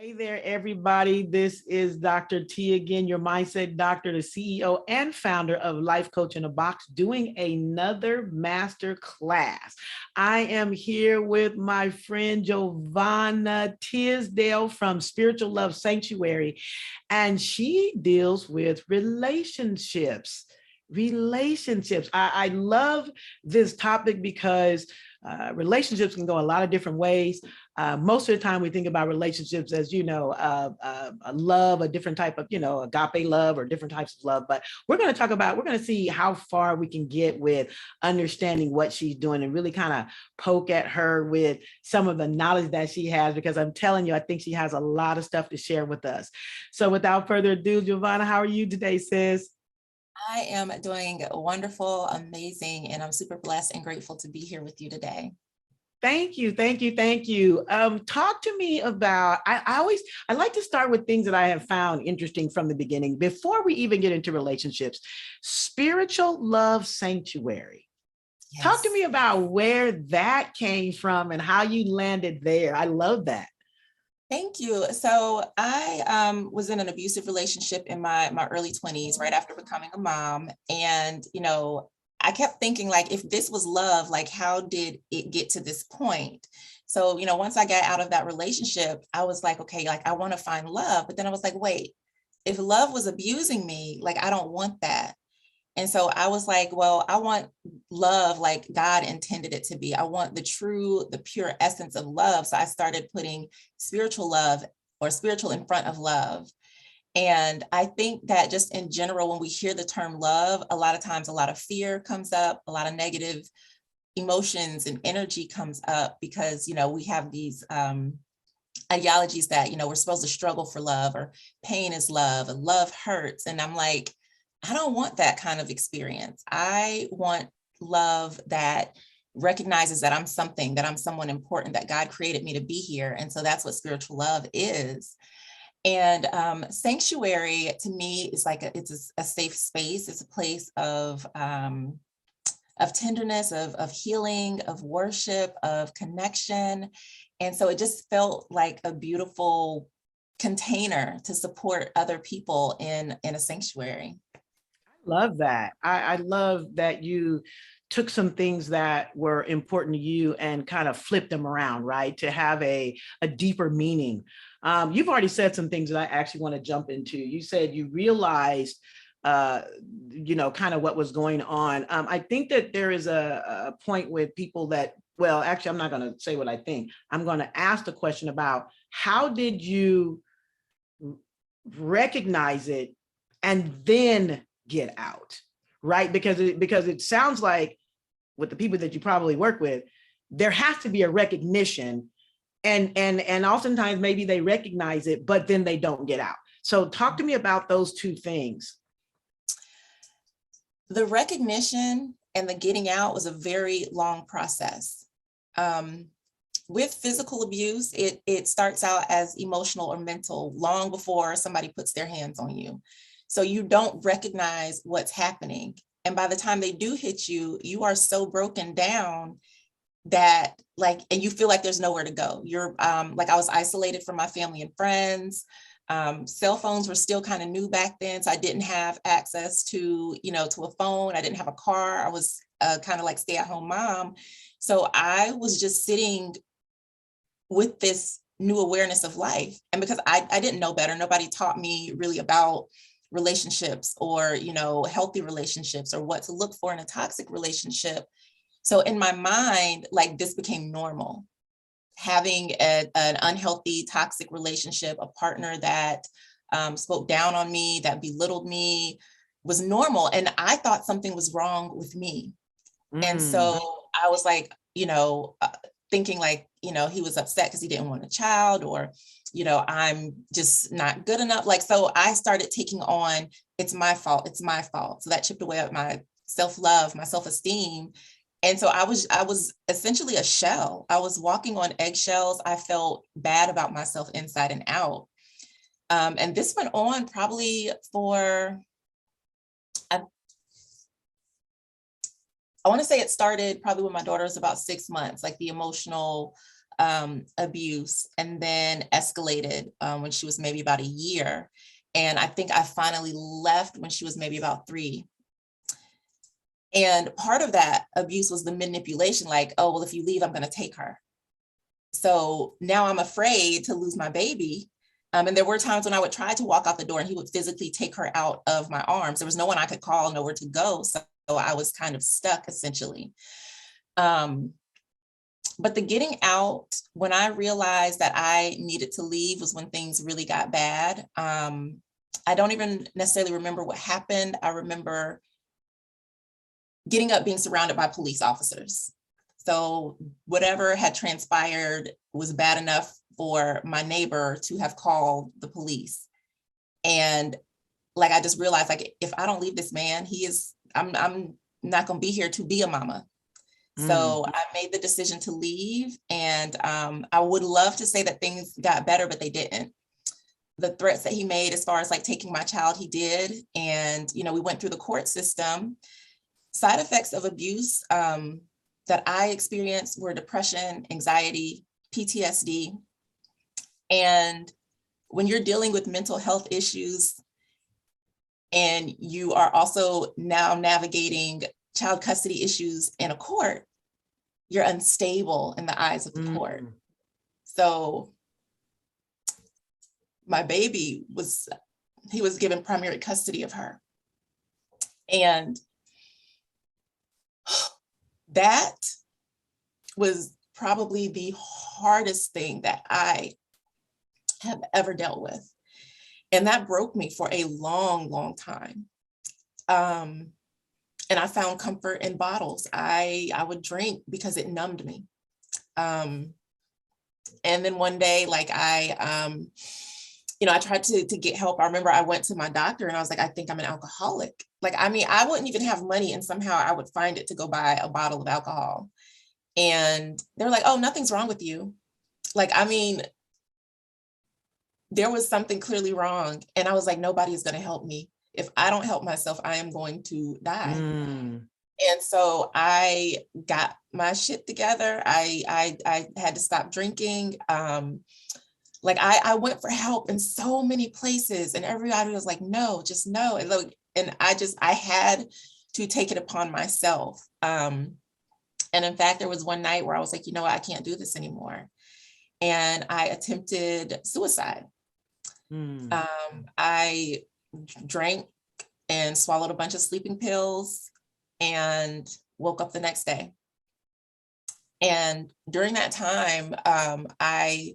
Hey there, everybody. This is Dr. T again, your mindset doctor, the CEO and founder of Life Coach in a Box, doing another master class. I am here with my friend Giovanna Tisdale from Spiritual Love Sanctuary, and she deals with relationships. I love this topic because relationships can go a lot of different ways. Most of the time we think about relationships as, a love, a different type of, agape love or different types of love. But we're going to see how far we can get with understanding what she's doing and really kind of poke at her with some of the knowledge that she has, because I'm telling you, I think she has a lot of stuff to share with us. So without further ado, Giovanna, how are you today, sis? I am doing wonderful, amazing, and I'm super blessed and grateful to be here with you today. Thank you, thank you, thank you. Talk to me about, I like to start with things that I have found interesting from the beginning, before we even get into relationships. Spiritual Love Sanctuary. Talk to Yes. me about where that came from and how you landed there. I love that. Thank you. So I was in an abusive relationship in my early 20s, right after becoming a mom. And, I kept thinking, like, if this was love, like, how did it get to this point? So, once I got out of that relationship, I was like, okay, like, I want to find love. But then I was like, wait, if love was abusing me, like, I don't want that. And so I was like, well, I want love like God intended it to be. I want the pure essence of love. So I started putting spiritual love or spiritual in front of love. And I think that just in general, when we hear the term love, a lot of times a lot of fear comes up, a lot of negative emotions and energy comes up because, we have these ideologies that, we're supposed to struggle for love, or pain is love, and love hurts. And I'm like, I don't want that kind of experience. I want love that recognizes that I'm something, that I'm someone important, that God created me to be here. And so that's what spiritual love is. And sanctuary to me is like it's a safe space. It's a place of tenderness, of healing, of worship, of connection. And so it just felt like a beautiful container to support other people in a sanctuary. Love that. I love that you took some things that were important to you and kind of flipped them around, right? To have a deeper meaning. You've already said some things that I actually want to jump into. You said you realized, kind of what was going on. I think that there is a point with people that, well, actually, I'm not going to say what I think. I'm going to ask the question about how did you recognize it and then get out, right? Because it sounds like with the people that you probably work with, there has to be a recognition, and oftentimes maybe they recognize it, but then they don't get out. So talk to me about those two things. The recognition and the getting out was a very long process. With physical abuse, it starts out as emotional or mental long before somebody puts their hands on you. So you don't recognize what's happening. And by the time they do hit you, you are so broken down that and you feel like there's nowhere to go. You're like, I was isolated from my family and friends. Cell phones were still kind of new back then. So I didn't have access to, to a phone. I didn't have a car. I was kind of like stay-at-home mom. So I was just sitting with this new awareness of life. And because I didn't know better, nobody taught me really about relationships or, healthy relationships or what to look for in a toxic relationship. So in my mind, like, this became normal. Having an unhealthy, toxic relationship, a partner that spoke down on me, that belittled me, was normal. And I thought something was wrong with me. And so I was like, thinking like, he was upset because he didn't want a child, or, I'm just not good enough. Like, so I started taking on, it's my fault. It's my fault. So that chipped away at my self-love, my self-esteem. And so I was essentially a shell. I was walking on eggshells. I felt bad about myself inside and out. And this went on probably for, I want to say it started probably when my daughter was about 6 months, like the emotional abuse and then escalated when she was maybe about a year. And I think I finally left when she was maybe about 3. And part of that abuse was the manipulation, like, oh, well, if you leave, I'm going to take her. So now I'm afraid to lose my baby. And there were times when I would try to walk out the door and he would physically take her out of my arms. There was no one I could call, nowhere to go. So I was kind of stuck essentially. But the getting out, when I realized that I needed to leave was when things really got bad. I don't even necessarily remember what happened. I remember getting up, being surrounded by police officers. So whatever had transpired was bad enough for my neighbor to have called the police. And like, I just realized, like, if I don't leave this man, I'm not gonna be here to be a mama. So I made the decision to leave, and I would love to say that things got better, but they didn't. The threats that he made as far as like taking my child, he did. And, we went through the court system. Side effects of abuse that I experienced were depression, anxiety, PTSD. And when you're dealing with mental health issues and you are also now navigating child custody issues in a court, you're unstable in the eyes of the court. So my baby he was given primary custody of her. And that was probably the hardest thing that I have ever dealt with. And that broke me for a long, long time. And I found comfort in bottles. I would drink because it numbed me. And then one day, like I tried to get help. I remember I went to my doctor and I was like, I think I'm an alcoholic. Like, I mean, I wouldn't even have money and somehow I would find it to go buy a bottle of alcohol. And they're like, oh, nothing's wrong with you. Like, I mean, there was something clearly wrong. And I was like, nobody is going to help me. If I don't help myself, I am going to die. And so I got my shit together. I had to stop drinking. Like I went for help in so many places and everybody was like, no, just no. And look, and I had to take it upon myself. And in fact, there was one night where I was like, you know what, I can't do this anymore. And I attempted suicide. I drank and swallowed a bunch of sleeping pills and woke up the next day. And during that time, I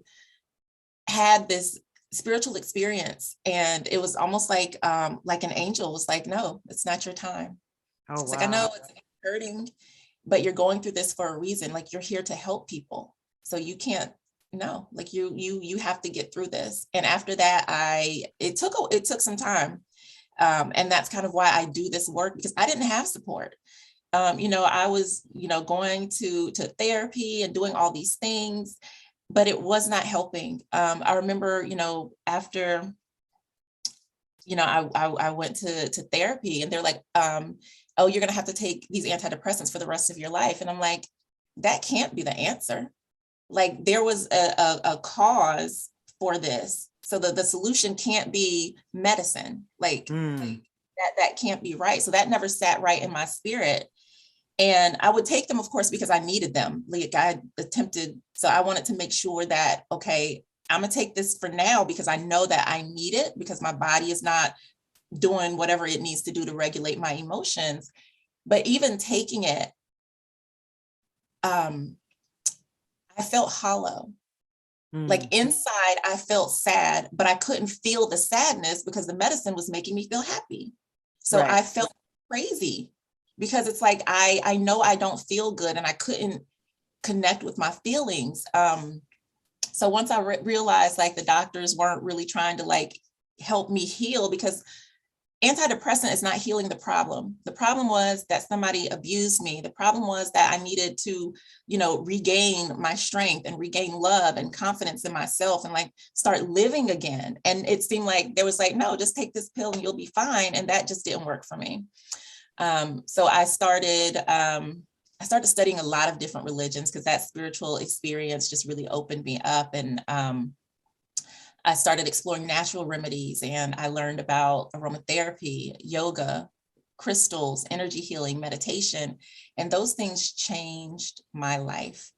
had this spiritual experience, and it was almost like an angel was like, no, it's not your time. Oh, it's wow. Like, I know it's hurting, but you're going through this for a reason. Like, you're here to help people. So you can't, no, like you have to get through this. And after that, it took some time. And that's kind of why I do this work, because I didn't have support. I was, going to therapy and doing all these things, but it was not helping. I remember, after, I went to therapy and they're like, oh, you're going to have to take these antidepressants for the rest of your life. And I'm like, that can't be the answer. Like, there was a cause for this. So the solution can't be medicine. Like that can't be right. So that never sat right in my spirit. And I would take them, of course, because I needed them. Like, I attempted. So I wanted to make sure that, okay, I'm gonna take this for now because I know that I need it, because my body is not doing whatever it needs to do to regulate my emotions. But even taking it, I felt hollow. Like, inside, I felt sad, but I couldn't feel the sadness because the medicine was making me feel happy. So right. I felt crazy because it's like, I know I don't feel good and I couldn't connect with my feelings. So once I realized, like, the doctors weren't really trying to like help me heal, because antidepressant is not healing the problem. The problem was that somebody abused me. The problem was that I needed to, regain my strength and regain love and confidence in myself and like start living again. And it seemed like there was like, no, just take this pill and you'll be fine. And that just didn't work for me. So I started I started studying a lot of different religions because that spiritual experience just really opened me up. And I started exploring natural remedies, and I learned about aromatherapy, yoga, crystals, energy healing, meditation, and those things changed my life.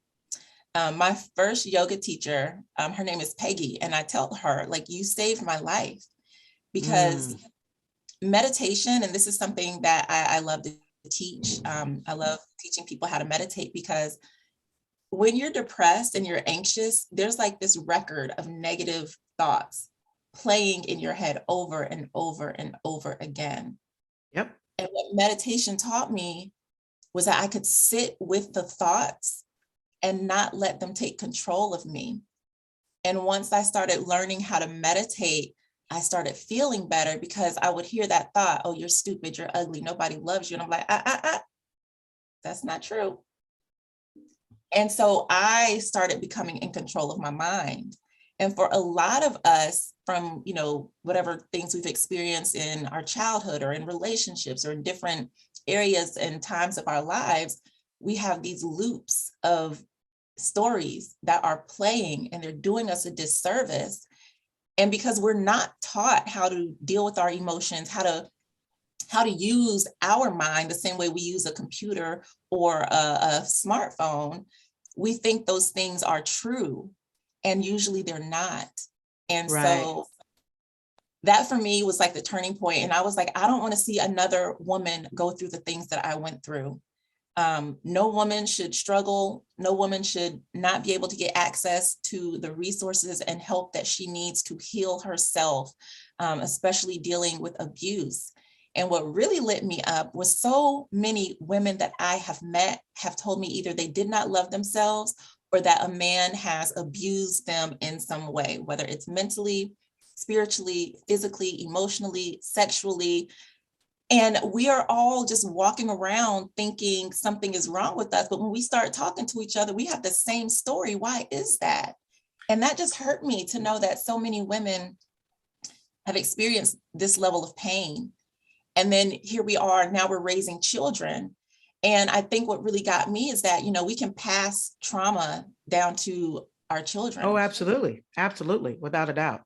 My first yoga teacher, her name is Peggy, and I tell her, like, you saved my life, because meditation, and this is something that I love to teach. I love teaching people how to meditate, because when you're depressed and you're anxious, there's like this record of negative thoughts playing in your head over and over and over again. Yep. And what meditation taught me was that I could sit with the thoughts and not let them take control of me. And once I started learning how to meditate, I started feeling better, because I would hear that thought, oh, you're stupid, you're ugly, nobody loves you. And I'm like, that's not true. And so I started becoming in control of my mind. And for a lot of us, from, you know, whatever things we've experienced in our childhood or in relationships or in different areas and times of our lives, we have these loops of stories that are playing, and they're doing us a disservice. And because we're not taught how to deal with our emotions, how to use our mind the same way we use a computer or a smartphone, we think those things are true, and usually they're not. And Right. so that for me was like the turning point. And I was like, I don't want to see another woman go through the things that I went through. No woman should struggle. No woman should not be able to get access to the resources and help that she needs to heal herself, especially dealing with abuse. And what really lit me up was so many women that I have met have told me either they did not love themselves, or that a man has abused them in some way, whether it's mentally, spiritually, physically, emotionally, sexually. And we are all just walking around thinking something is wrong with us. But when we start talking to each other, we have the same story. Why is that? And that just hurt me to know that so many women have experienced this level of pain. And then here we are, now we're raising children. And I think what really got me is that, you know, we can pass trauma down to our children. Oh, absolutely. Absolutely. Without a doubt.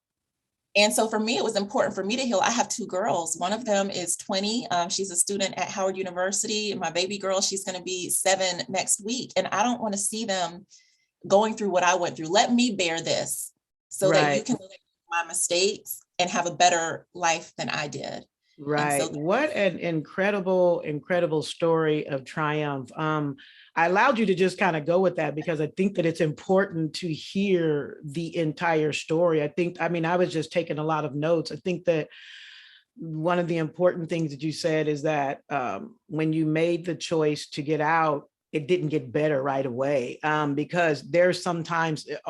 And so for me, it was important for me to heal. I have two girls. One of them is 20. She's a student at Howard University. And my baby girl, she's going to be 7 next week. And I don't want to see them going through what I went through. Let me bear this so that you can learn my mistakes and have a better life than I did. Right. So what an incredible, incredible story of triumph. I allowed you to just kind of go with that because I think that it's important to hear the entire story. I mean, I was just taking a lot of notes. I think that one of the important things that you said is that when you made the choice to get out, it didn't get better right away, because there's sometimes it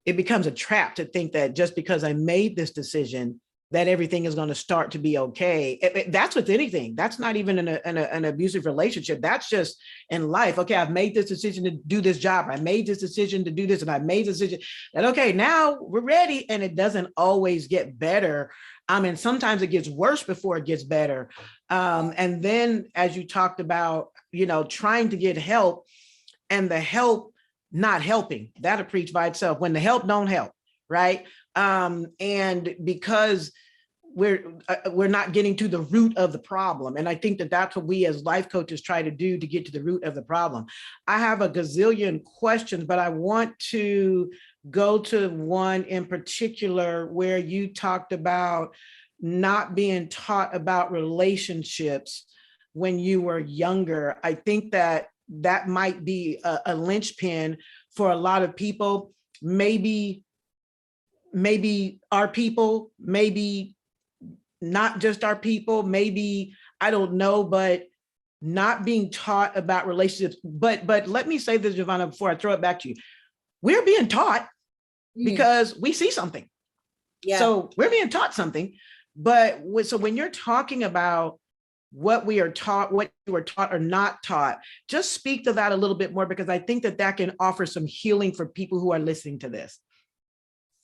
becomes a trap to think that just because I made this decision, that everything is going to start to be okay. That's with anything. That's not even in an abusive relationship. That's just in life. Okay, I've made this decision to do this job. I made this decision to do this, and I made this decision that, okay, now we're ready. And it doesn't always get better. I mean, sometimes it gets worse before it gets better. And then, as you talked about, you know, trying to get help and the help not helping, that'll preach by itself when the help don't help, right? And because we're not getting to the root of the problem. And I think that that's what we as life coaches try to do to get to the root of the problem. I have a gazillion questions, but I want to go to one in particular where you talked about not being taught about relationships when you were younger. I think that that might be a linchpin for a lot of people. Maybe our people, maybe not just our people, maybe, I don't know, but not being taught about relationships. But let me say this, Giovanna, before I throw it back to you. We're being taught because we see something. Yeah. So we're being taught something. But so when you're talking about what we are taught, what you were taught or not taught, just speak to that a little bit more, because I think that that can offer some healing for people who are listening to this.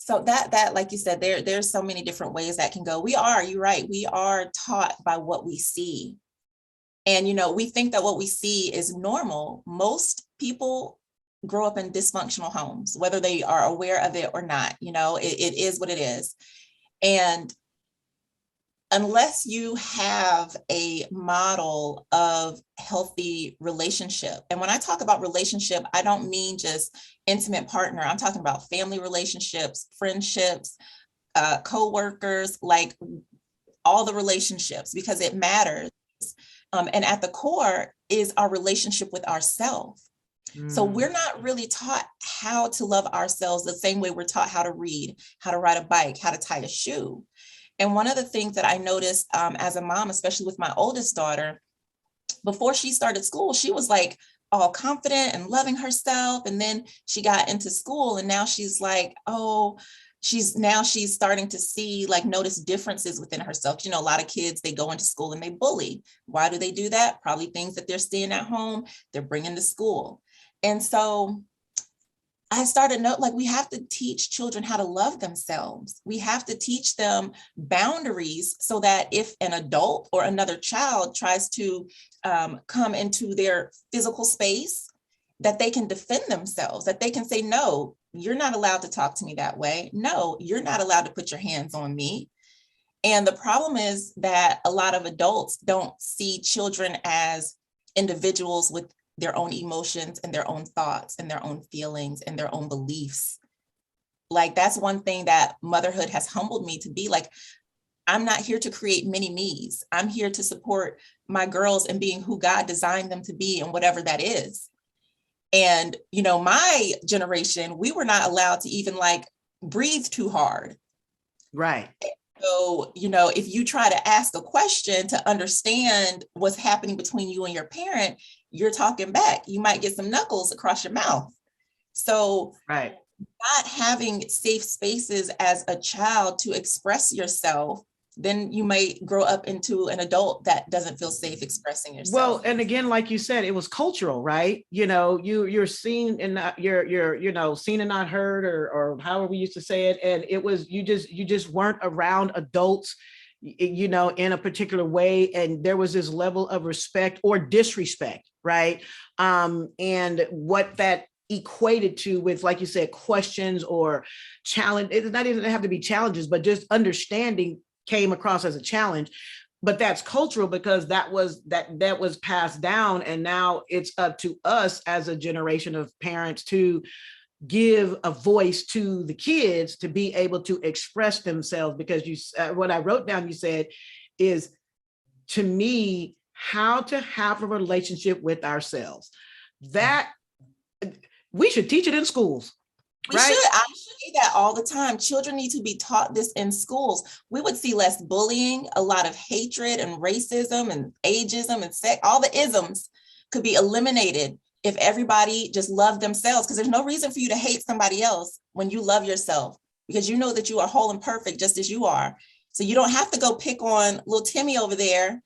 So that, like you said, there's so many different ways that can go. You're right. We are taught by what we see. And, we think that what we see is normal. Most people grow up in dysfunctional homes, whether they are aware of it or not. It is what it is. And unless you have a model of healthy relationship, and when I talk about relationship, I don't mean just intimate partner. I'm talking about family relationships, friendships, co-workers, like all the relationships, because it matters. And at the core is our relationship with ourselves. So we're not really taught how to love ourselves the same way we're taught how to read, how to ride a bike, how to tie a shoe. And one of the things that I noticed as a mom, especially with my oldest daughter, before she started school, she was like all confident and loving herself. And then she got into school and now she's like, oh, she's starting to see, like, notice differences within herself. A lot of kids, they go into school and they bully. Why do they do that? Probably things that they're seeing at home, they're bringing to school. And so I started we have to teach children how to love themselves. We have to teach them boundaries so that if an adult or another child tries to come into their physical space, that they can defend themselves, that they can say, no, you're not allowed to talk to me that way. No, you're not allowed to put your hands on me. And the problem is that a lot of adults don't see children as individuals with their own emotions and their own thoughts and their own feelings and their own beliefs. Like, that's one thing that motherhood has humbled me to be like, I'm not here to create mini me's. I'm here to support my girls in being who God designed them to be and whatever that is. And, my generation, we were not allowed to even breathe too hard. Right. So, if you try to ask a question to understand what's happening between you and your parent, you're talking back. You might get some knuckles across your mouth. So, right. Not having safe spaces as a child to express yourself, then you might grow up into an adult that doesn't feel safe expressing yourself. Well, and again, like you said, it was cultural, right? You're seen and not you're seen and not heard, or however we used to say it. And it was, you just weren't around adults, in a particular way. And there was this level of respect or disrespect, right? And what that equated to with, like you said, questions or challenge. It does not even have to be challenges, but just understanding came across as a challenge. But that's cultural because that was passed down, and now it's up to us as a generation of parents to give a voice to the kids to be able to express themselves. Because what I wrote down, you said, is, to me, how to have a relationship with ourselves. That we should teach it in schools. We should. I say that all the time. Children need to be taught this in schools. We would see less bullying, a lot of hatred and racism and ageism and sex. All the isms could be eliminated if everybody just loved themselves, because there's no reason for you to hate somebody else when you love yourself, because you know that you are whole and perfect just as you are. So you don't have to go pick on little Timmy over there.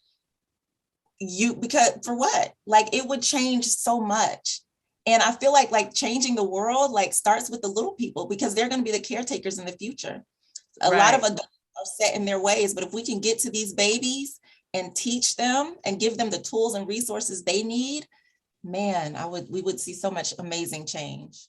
Because for what? It would change so much. And I feel like changing the world starts with the little people, because they're going to be the caretakers in the future. A lot of adults are set in their ways, but if we can get to these babies and teach them and give them the tools and resources they need, man, we would see so much amazing change.